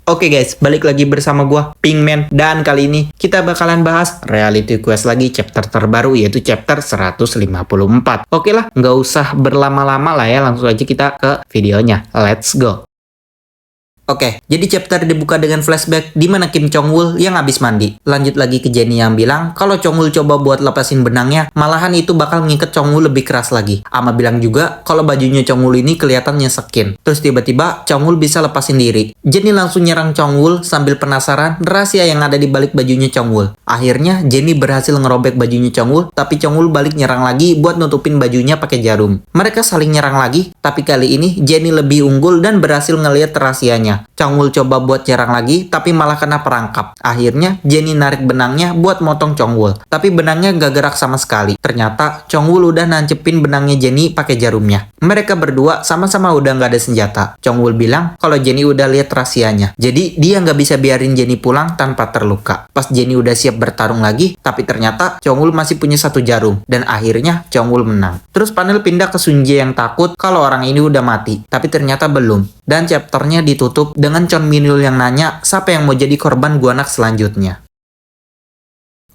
Oke guys, balik lagi bersama gua Pinkman, dan kali ini kita bakalan bahas Reality Quest lagi chapter terbaru, yaitu chapter 154. Oke lah, nggak usah berlama-lama lah ya, langsung aja kita ke videonya. Let's go. Oke, jadi chapter dibuka dengan flashback di mana Kim Chong-woo yang habis mandi. Lanjut lagi ke Jennie yang bilang kalau Chong-woo coba buat lepasin benangnya, malahan itu bakal ngikat Chong-woo lebih keras lagi. Ama bilang juga kalau bajunya Chong-woo ini kelihatan nyesekin. Terus tiba-tiba Chong-woo bisa lepasin diri. Jennie langsung nyerang Chong-woo sambil penasaran rahasia yang ada di balik bajunya Chong-woo. Akhirnya Jennie berhasil ngerobek bajunya Chong-woo, tapi Chong-woo balik nyerang lagi buat nutupin bajunya pakai jarum. Mereka saling nyerang lagi, tapi kali ini Jennie lebih unggul dan berhasil ngelihat rahasianya. Chong-woo coba buat nyerang lagi, tapi malah kena perangkap. Akhirnya, Jennie narik benangnya buat motong Chong-woo. Tapi benangnya gak gerak sama sekali. Ternyata, Chong-woo udah nancepin benangnya Jennie pakai jarumnya. Mereka berdua sama-sama udah gak ada senjata. Chong-woo bilang kalau Jennie udah lihat rahasianya. Jadi, dia gak bisa biarin Jennie pulang tanpa terluka. Pas Jennie udah siap bertarung lagi, tapi ternyata Chong-woo masih punya satu jarum. Dan akhirnya, Chong-woo menang. Terus panel pindah ke Sun-jae yang takut kalau orang ini udah mati. Tapi ternyata belum. Dan chapternya ditutup dengan Chon Min-yul yang nanya siapa yang mau jadi korban Gwanak selanjutnya.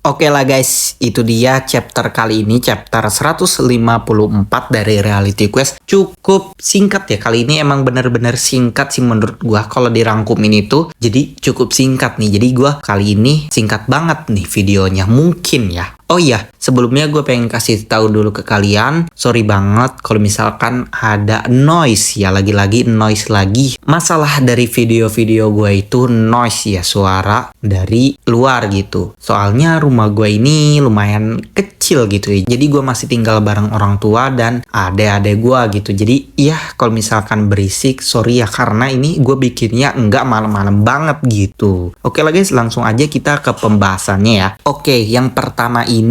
Oke lah guys, itu dia chapter kali ini, chapter 154 dari Reality Quest. Cukup singkat ya, kali ini emang bener-bener singkat sih menurut gua kalau dirangkumin itu. Jadi cukup singkat nih, jadi gua kali ini singkat banget nih videonya, mungkin ya. Oh iya, sebelumnya gue pengen kasih tahu dulu ke kalian, sorry banget kalau misalkan ada noise ya, lagi-lagi noise lagi. Masalah dari video-video gue itu noise ya, suara dari luar gitu. Soalnya rumah gue ini lumayan kecil gitu ya, jadi gue masih tinggal bareng orang tua dan adek-adek gue gitu. Jadi ya kalau misalkan berisik, sorry ya, karena ini gue bikinnya enggak malam-malam banget gitu. Oke lah guys, langsung aja kita ke pembahasannya ya. Oke, yang pertama ini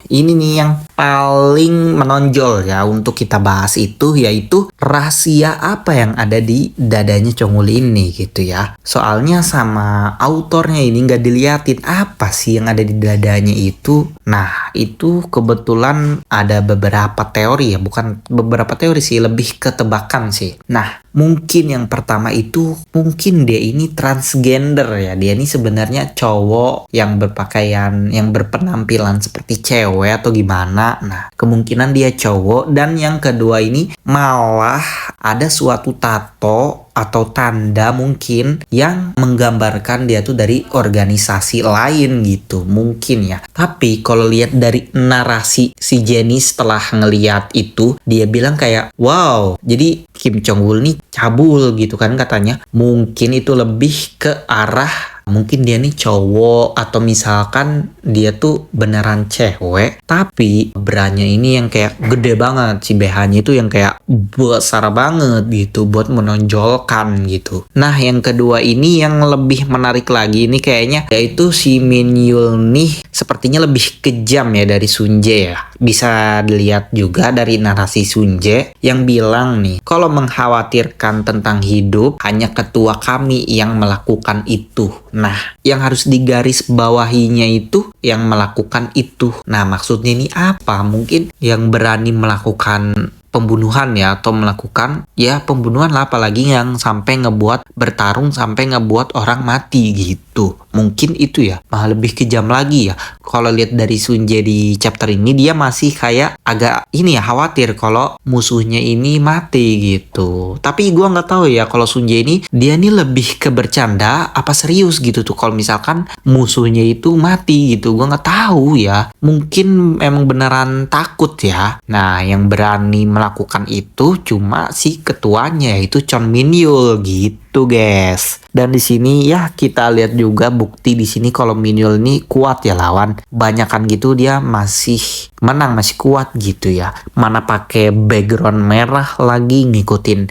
nih yang paling menonjol ya untuk kita bahas itu, yaitu rahasia apa yang ada di dadanya Chong-woo ini gitu ya. Soalnya sama autornya ini nggak diliatin apa sih yang ada di dadanya itu. Nah, itu kebetulan ada beberapa teori ya, bukan beberapa teori sih, lebih ke tebakan sih. Nah, mungkin yang pertama itu mungkin dia ini transgender ya. Dia ini sebenarnya cowok yang berpakaian, yang berpenampilan seperti cewek atau gimana. Nah, kemungkinan dia cowok. Dan yang kedua ini malah ada suatu tato atau tanda mungkin yang menggambarkan dia tuh dari organisasi lain gitu, mungkin ya. Tapi kalau lihat dari narasi si Jennie setelah ngeliat itu, dia bilang kayak wow, jadi Kim Chong-woo nih cabul gitu kan katanya. Mungkin itu lebih ke arah mungkin dia nih cowok, atau misalkan dia tuh beneran cewek tapi berannya ini yang kayak gede banget, si BH-nya itu yang kayak besar banget gitu buat menonjolkan gitu. Nah, yang kedua ini yang lebih menarik lagi ini kayaknya, yaitu si Min-yul nih sepertinya lebih kejam ya dari Sun-jae ya. Bisa dilihat juga dari narasi Sun-jae yang bilang nih kalau mengkhawatirkan tentang hidup hanya ketua kami yang melakukan itu. Nah, yang harus digaris bawahinya itu yang melakukan itu. Nah, maksudnya ini apa? Mungkin yang berani melakukan pembunuhan ya, atau melakukan ya pembunuhan lah, apalagi yang sampai ngebuat bertarung sampai ngebuat orang mati gitu. Mungkin itu ya, malah lebih kejam lagi ya. Kalau lihat dari Sun-jae di chapter ini, dia masih kayak agak ini ya, khawatir kalau musuhnya ini mati gitu. Tapi gua nggak tahu ya kalau Sun-jae ini dia ini lebih ke bercanda apa serius gitu tuh kalau misalkan musuhnya itu mati gitu. Gua nggak tahu ya, mungkin emang beneran takut ya. Nah, yang berani melakukan itu cuma si ketuanya, yaitu Chon Min-yul gitu guys. Dan di sini ya kita lihat juga bukti di sini kalau Min-yul ini kuat ya lawan. Banyakan gitu dia masih menang, masih kuat gitu ya. Mana pakai background merah lagi ngikutin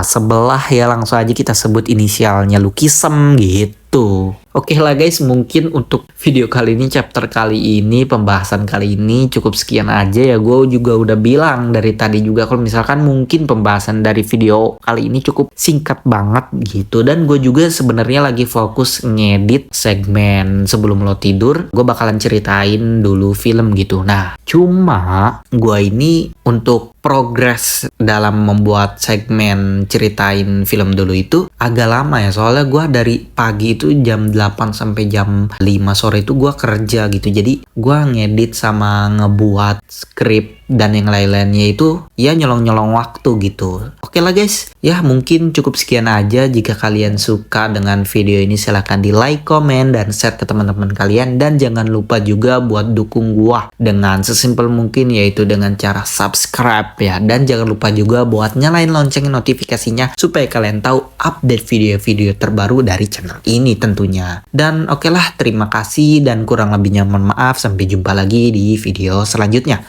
sebelah ya, langsung aja kita sebut inisialnya Lukisem gitu. Oke lah guys, mungkin untuk video kali ini, chapter kali ini, pembahasan kali ini cukup sekian aja ya. Gue juga udah bilang dari tadi juga kalau misalkan mungkin pembahasan dari video kali ini cukup singkat banget gitu. Dan gue juga sebenarnya lagi fokus ngedit segmen sebelum lo tidur. Gue bakalan ceritain dulu film gitu. Nah, cuma gue ini untuk progres dalam membuat segmen ceritain film dulu itu agak lama ya, soalnya gue dari pagi itu jam 8 sampai jam 5 sore itu gue kerja gitu, jadi gue ngedit sama ngebuat skrip dan yang lain-lainnya itu ya nyolong-nyolong waktu gitu. Oke lah guys, ya mungkin cukup sekian aja. Jika kalian suka dengan video ini silahkan di like, komen, dan share ke teman-teman kalian, dan jangan lupa juga buat dukung gua dengan sesimpel mungkin, yaitu dengan cara subscribe ya, dan jangan lupa juga buat nyalain lonceng notifikasinya supaya kalian tahu update video-video terbaru dari channel ini tentunya. Dan oke lah, terima kasih dan kurang lebihnya mohon maaf. Sampai jumpa lagi di video selanjutnya.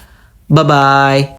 Bye-bye.